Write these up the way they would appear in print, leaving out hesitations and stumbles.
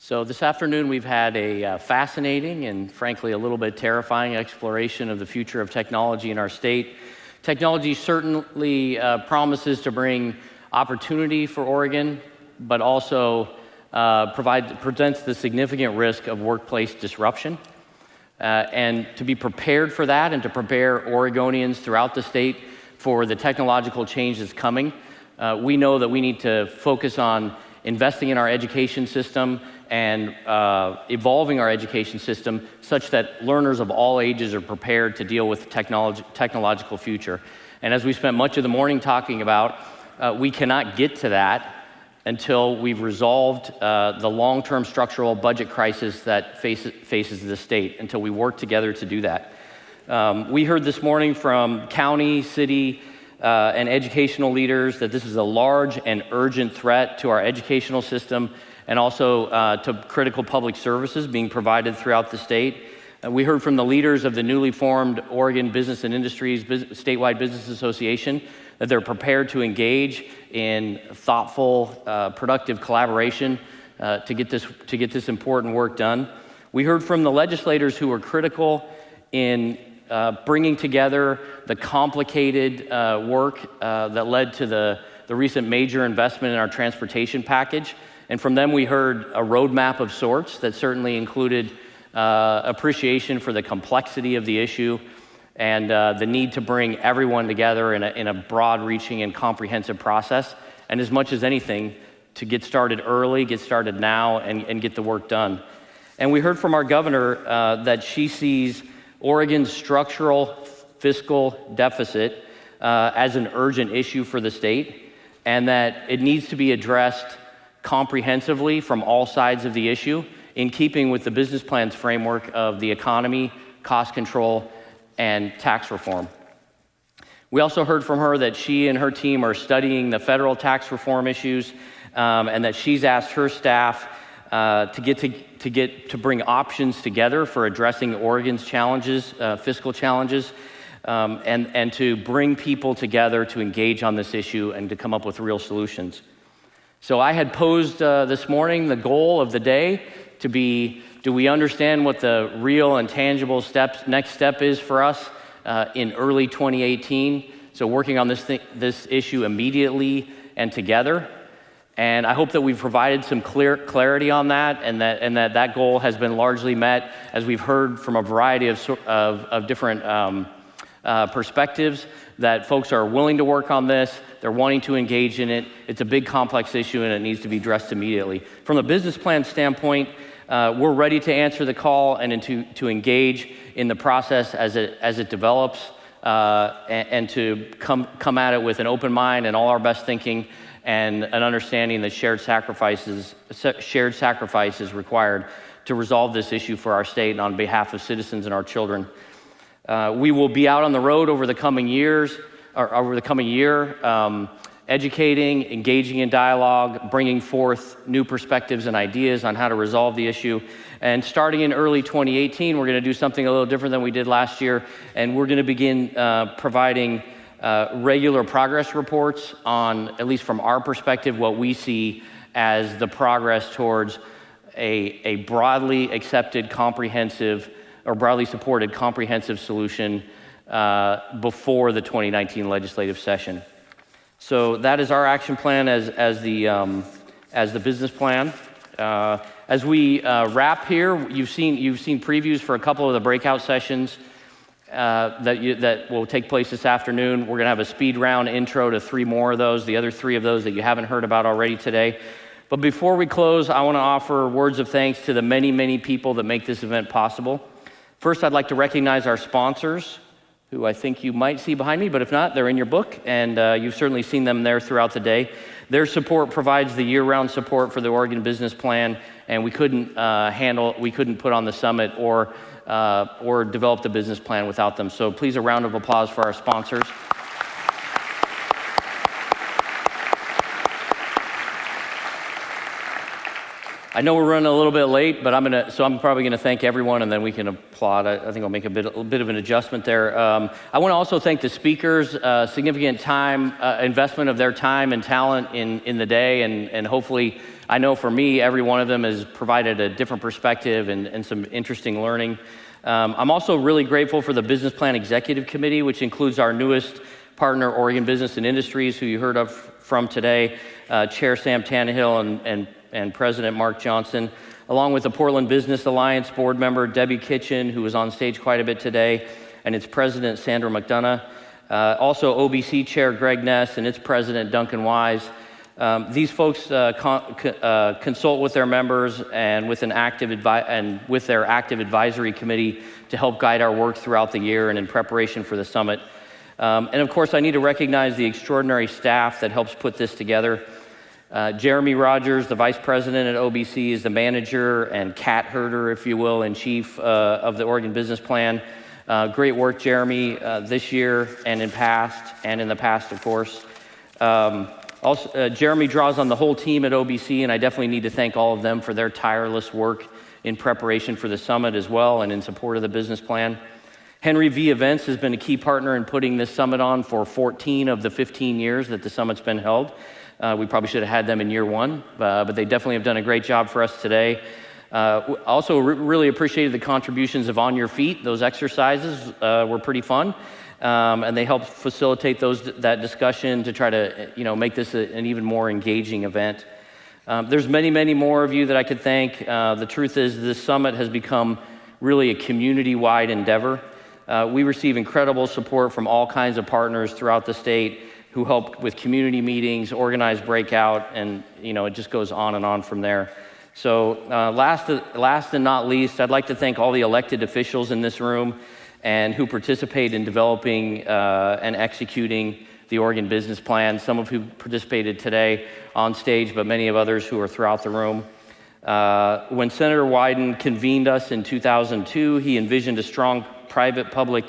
So this afternoon we've had a fascinating and frankly a little bit terrifying exploration of the future of technology in our state. Technology certainly promises to bring opportunity for Oregon, but also presents the significant risk of workplace disruption. And to be prepared for that and to prepare Oregonians throughout the state for the technological change that's coming, we know that we need to focus on investing in our education system and evolving our education system such that learners of all ages are prepared to deal with the technological future. And as we spent much of the morning talking about, we cannot get to that until we've resolved the long-term structural budget crisis that faces the state, until we work together to do that. We heard this morning from county, city, and educational leaders that this is a large and urgent threat to our educational system and also to critical public services being provided throughout the state. We heard from the leaders of the newly formed Oregon Business and Industries Statewide Business Association that they're prepared to engage in thoughtful, productive collaboration to get this important work done. We heard from the legislators who were critical in bringing together the complicated work that led to the recent major investment in our transportation package. And from them, we heard a roadmap of sorts that certainly included appreciation for the complexity of the issue and the need to bring everyone together in a broad-reaching and comprehensive process. And as much as anything, to get started early, get started now, and get the work done. And we heard from our governor that she sees Oregon's structural fiscal deficit as an urgent issue for the state, and that it needs to be addressed comprehensively from all sides of the issue in keeping with the business plan's framework of the economy, cost control, and tax reform. We also heard from her that she and her team are studying the federal tax reform issues and that she's asked her staff to bring options together for addressing Oregon's challenges, fiscal challenges, and to bring people together to engage on this issue and to come up with real solutions. So I had posed this morning the goal of the day to be, do we understand what the real and tangible next step is for us in early 2018? So working on this issue immediately and together. And I hope that we've provided some clarity on that, and that goal has been largely met, as we've heard from a variety of different perspectives, that folks are willing to work on this, they're wanting to engage in it. It's a big, complex issue, and it needs to be addressed immediately. From a business plan standpoint, we're ready to answer the call and to engage in the process as it develops, and to come at it with an open mind and all our best thinking, and an understanding that shared sacrifice is required to resolve this issue for our state and on behalf of citizens and our children. We will be out on the road over the coming year, educating, engaging in dialogue, bringing forth new perspectives and ideas on how to resolve the issue. And starting in early 2018, we're going to do something a little different than we did last year, and we're going to begin providing regular progress reports on, at least from our perspective, what we see as the progress towards a broadly accepted, comprehensive, or broadly supported comprehensive solution before the 2019 legislative session. So that is our action plan as the business plan. As we wrap here, you've seen previews for a couple of the breakout sessions that will take place this afternoon. We're going to have a speed round intro to 3 more of those, the other 3 of those that you haven't heard about already today. But before we close, I want to offer words of thanks to the many, many people that make this event possible. First, I'd like to recognize our sponsors, who I think you might see behind me, but if not, they're in your book, and you've certainly seen them there throughout the day. Their support provides the year-round support for the Oregon Business Plan, and we couldn't put on the summit or develop the business plan without them. So please, a round of applause for our sponsors. I know we're running a little bit late, but I'm probably gonna thank everyone, and then we can applaud. I think I'll make a bit of an adjustment there. I want to also thank the speakers, significant time investment of their time and talent in the day, and hopefully I know for me, every one of them has provided a different perspective and some interesting learning. I'm also really grateful for the Business Plan Executive Committee, which includes our newest partner, Oregon Business and Industries, who you heard of from today, Chair Sam Tannehill and President Mark Johnson, along with the Portland Business Alliance board member, Debbie Kitchen, who was on stage quite a bit today, and its president, Sandra McDonough. Also OBC Chair Greg Ness and its president, Duncan Wise. These folks consult with their members and with their active advisory committee to help guide our work throughout the year and in preparation for the summit. And of course, I need to recognize the extraordinary staff that helps put this together. Jeremy Rogers, the vice president at OBC, is the manager and cat herder, if you will, and chief of the Oregon Business Plan. Great work, Jeremy, this year and in the past, of course. Also, Jeremy draws on the whole team at OBC, and I definitely need to thank all of them for their tireless work in preparation for the summit as well and in support of the business plan. Henry V. Events has been a key partner in putting this summit on for 14 of the 15 years that the summit's been held. We probably should have had them in year one, but they definitely have done a great job for us today. Also really appreciated the contributions of On Your Feet. Those exercises were pretty fun. And they helped facilitate that discussion to try to make this an even more engaging event. There's many, many more of you that I could thank. The truth is this summit has become really a community-wide endeavor. We receive incredible support from all kinds of partners throughout the state who help with community meetings, organize breakout, and it just goes on and on from there. So last and not least, I'd like to thank all the elected officials in this room and who participate in developing and executing the Oregon Business Plan, some of who participated today on stage, but many of others who are throughout the room. When Senator Wyden convened us in 2002, he envisioned a strong private-public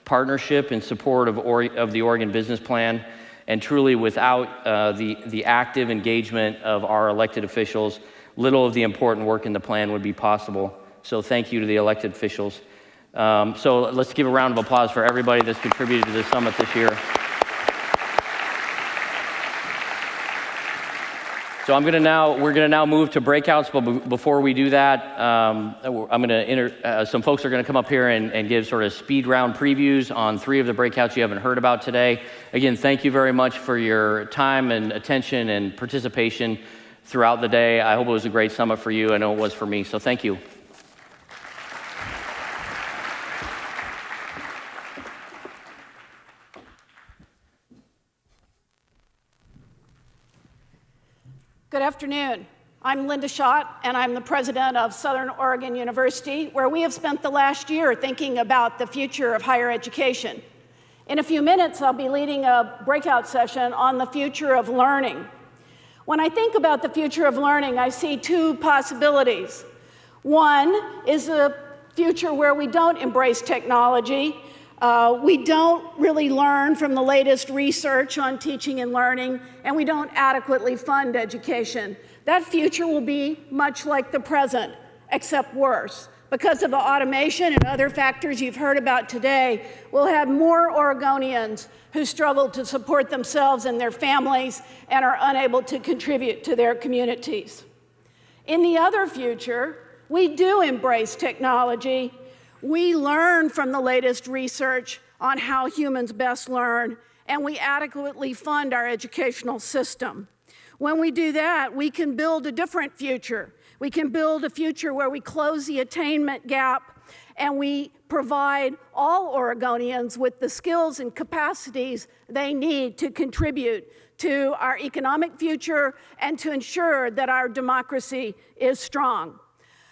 partnership in support of the Oregon Business Plan, and truly without the active engagement of our elected officials, little of the important work in the plan would be possible. So thank you to the elected officials. So let's give a round of applause for everybody that's contributed to this summit this year. So we're gonna now move to breakouts, but before we do that, some folks are gonna come up here and give sort of speed round previews on 3 of the breakouts you haven't heard about today. Again, thank you very much for your time and attention and participation throughout the day. I hope it was a great summit for you. I know it was for me, so thank you. Good afternoon. I'm Linda Schott, and I'm the president of Southern Oregon University, where we have spent the last year thinking about the future of higher education. In a few minutes, I'll be leading a breakout session on the future of learning. When I think about the future of learning, I see 2 possibilities. One is a future where we don't embrace technology. We don't really learn from the latest research on teaching and learning, and we don't adequately fund education. That future will be much like the present, except worse. Because of the automation and other factors you've heard about today, we'll have more Oregonians who struggle to support themselves and their families and are unable to contribute to their communities. In the other future, we do embrace technology. We learn from the latest research on how humans best learn, and we adequately fund our educational system. When we do that, we can build a different future. We can build a future where we close the attainment gap and we provide all Oregonians with the skills and capacities they need to contribute to our economic future and to ensure that our democracy is strong.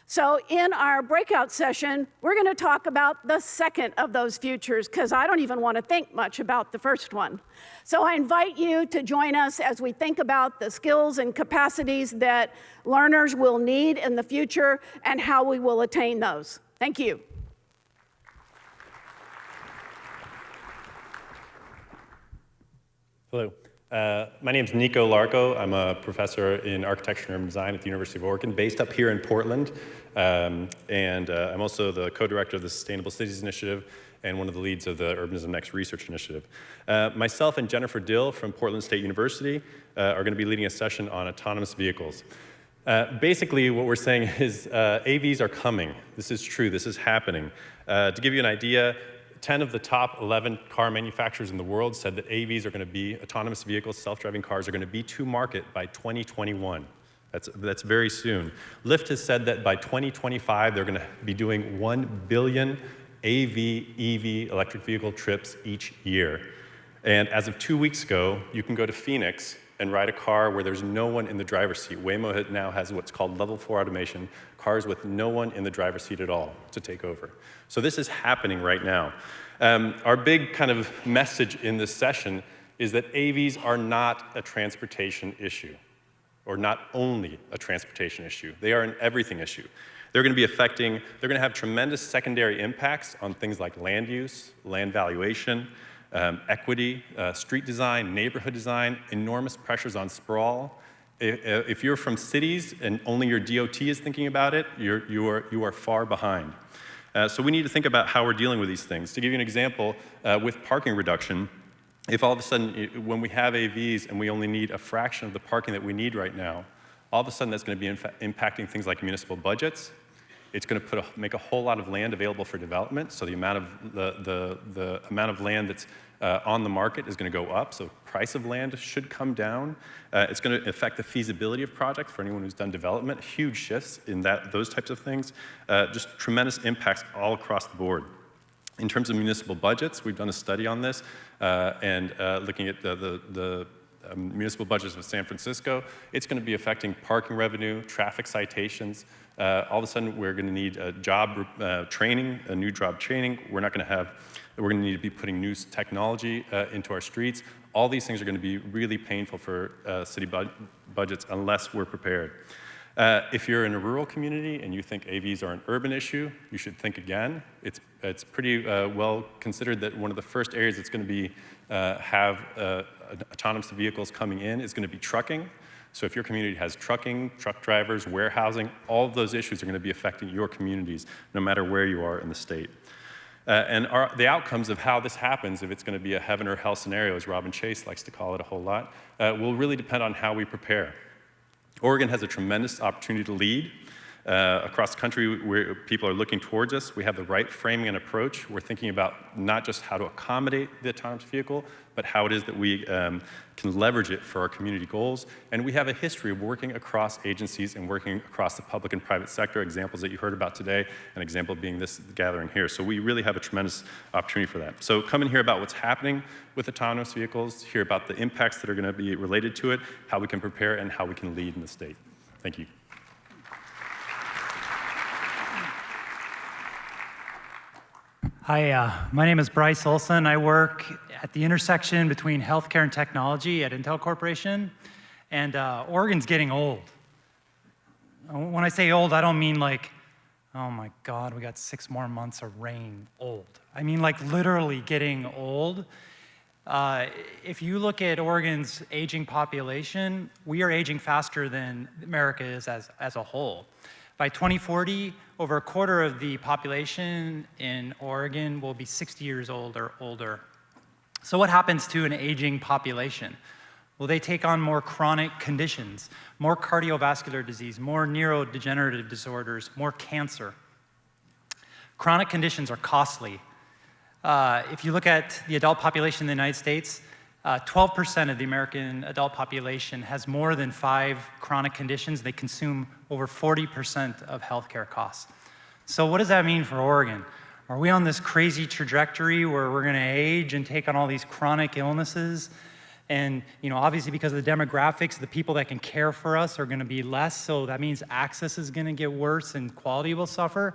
So in our breakout session, we're going to talk about the second of those futures, because I don't even want to think much about the first one. So I invite you to join us as we think about the skills and capacities that learners will need in the future and how we will attain those. Thank you. Hello. My name is Nico Larco. I'm a professor in architecture and urban design at the University of Oregon, based up here in Portland. I'm also the co-director of the Sustainable Cities Initiative and one of the leads of the Urbanism Next Research Initiative. Myself and Jennifer Dill from Portland State University are going to be leading a session on autonomous vehicles. Basically, what we're saying is AVs are coming. This is true. This is happening. To give you an idea, 10 of the top 11 car manufacturers in the world said that AVs are going to be, autonomous vehicles, self-driving cars, are going to be to market by 2021. That's very soon. Lyft has said that by 2025, they're going to be doing 1 billion AV, EV, electric vehicle trips each year. And as of 2 weeks ago, you can go to Phoenix and ride a car where there's no one in the driver's seat. Waymo now has what's called level 4 automation, cars with no one in the driver's seat at all to take over. So this is happening right now. Our big kind of message in this session is that AVs are not a transportation issue, or not only a transportation issue. They are an everything issue. They're going to have tremendous secondary impacts on things like land use, land valuation, equity, street design, neighborhood design, enormous pressures on sprawl. If you're from cities and only your DOT is thinking about it, you are far behind. So we need to think about how we're dealing with these things. To give you an example, with parking reduction, if all of a sudden, when we have AVs and we only need a fraction of the parking that we need right now, all of a sudden that's going to be impacting things like municipal budgets. It's going to make a whole lot of land available for development, so the amount of land that's on the market is going to go up, so price of land should come down. It's going to affect the feasibility of projects for anyone who's done development, huge shifts in those types of things, just tremendous impacts all across the board. In terms of municipal budgets, we've done a study on this, and looking at the municipal budgets of San Francisco, it's going to be affecting parking revenue, traffic citations. All of a sudden, we're going to need a job training, a new job training. We're going to need to be putting new technology into our streets. All these things are going to be really painful for city budgets unless we're prepared. If you're in a rural community and you think AVs are an urban issue, you should think again. It's pretty well considered that one of the first areas that's going to be have autonomous vehicles coming in is going to be trucking. So if your community has trucking, truck drivers, warehousing, all of those issues are going to be affecting your communities, no matter where you are in the state. And the outcomes of how this happens, if it's going to be a heaven or hell scenario, as Robin Chase likes to call it a whole lot, will really depend on how we prepare. Oregon has a tremendous opportunity to lead. Across the country, where people are looking towards us, we have the right framing and approach. We're thinking about not just how to accommodate the autonomous vehicle, but how it is that we can leverage it for our community goals. And we have a history of working across agencies and working across the public and private sector, examples that you heard about today, an example being this gathering here. So we really have a tremendous opportunity for that. So come and hear about what's happening with autonomous vehicles, hear about the impacts that are going to be related to it, how we can prepare, and how we can lead in the state. Thank you. Hi, my name is Bryce Olson. I work at the intersection between healthcare and technology at Intel Corporation, and Oregon's getting old. When I say old, I don't mean like, oh my God, we got 6 more months of rain, old. I mean like literally getting old. If you look at Oregon's aging population, we are aging faster than America is as a whole. By 2040, over a quarter of the population in Oregon will be 60 years old or older. So what happens to an aging population? Well, they take on more chronic conditions, more cardiovascular disease, more neurodegenerative disorders, more cancer. Chronic conditions are costly. If you look at the adult population in the United States, 12% of the American adult population has more than 5 chronic conditions. They consume over 40% of healthcare costs. So what does that mean for Oregon? Are we on this crazy trajectory where we're going to age and take on all these chronic illnesses? And obviously because of the demographics, the people that can care for us are going to be less, so that means access is going to get worse and quality will suffer?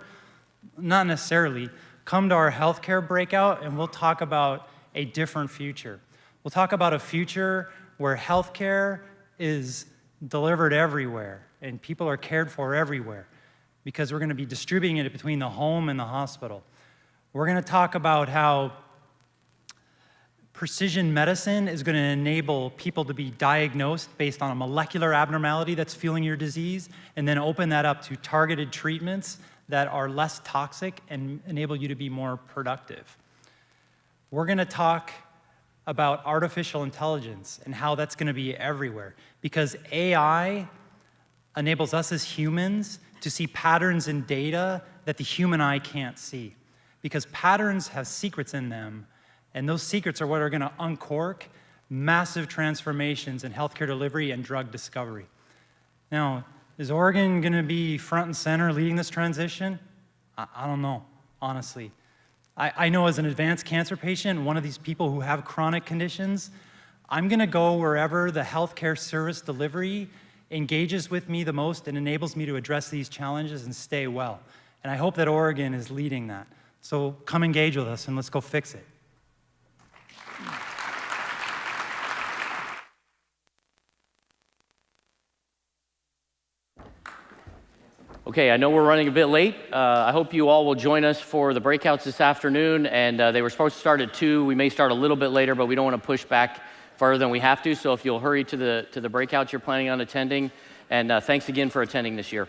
Not necessarily. Come to our healthcare breakout and we'll talk about a different future. We'll talk about a future where healthcare is delivered everywhere and people are cared for everywhere, because we're going to be distributing it between the home and the hospital. We're going to talk about how precision medicine is going to enable people to be diagnosed based on a molecular abnormality that's fueling your disease, and then open that up to targeted treatments that are less toxic and enable you to be more productive. We're going to talk about artificial intelligence and how that's going to be everywhere, because AI enables us as humans to see patterns in data that the human eye can't see. Because patterns have secrets in them, and those secrets are what are going to uncork massive transformations in healthcare delivery and drug discovery. Now, is Oregon going to be front and center leading this transition? I don't know, honestly. I know as an advanced cancer patient, one of these people who have chronic conditions, I'm going to go wherever the healthcare service delivery engages with me the most and enables me to address these challenges and stay well. And I hope that Oregon is leading that. So come engage with us and let's go fix it. Okay, I know we're running a bit late. I hope you all will join us for the breakouts this afternoon, and they were supposed to start at 2. We may start a little bit later, but we don't want to push back farther than we have to, so if you'll hurry to the breakouts you're planning on attending, and thanks again for attending this year.